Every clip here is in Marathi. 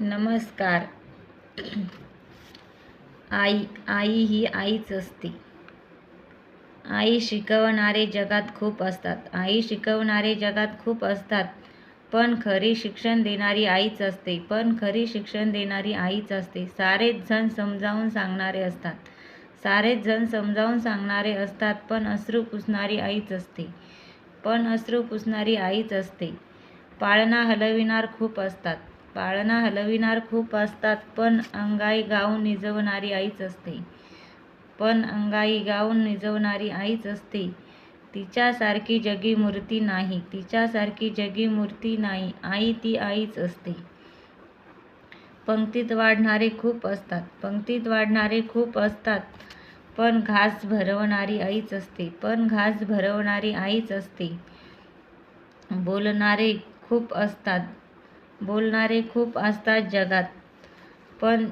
नमस्कार. आई ही आईच असते. आई शिकवणारे जगात खूप असतात. पण खरी शिक्षण देणारी आईच असते. सारेच जण समजावून सांगणारे असतात. पण अश्रू पुसणारी आईच असते. पाळणा हलविणार खूप असतात. पण अंगाई गाऊन निजवणारी आईच असते. तिच्यासारखी जगी मूर्ती नाही. आई ती आईच असते. पंक्तीत वाढणारे खूप असतात. पण घास भरवणारी आईच असते. बोलणारे खूप असतात जगात. पण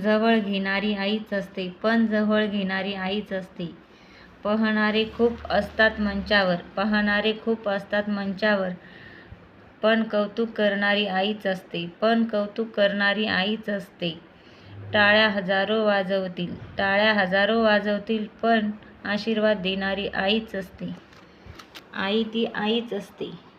जवळ घेणारी आईच असते. पाहणारे खूप असतात मंचावर. पण कौतुक करणारी आईच असते. टाळ्या हजारो वाजवतील पण आशीर्वाद देणारी आईच असते. आई ती आईच असते.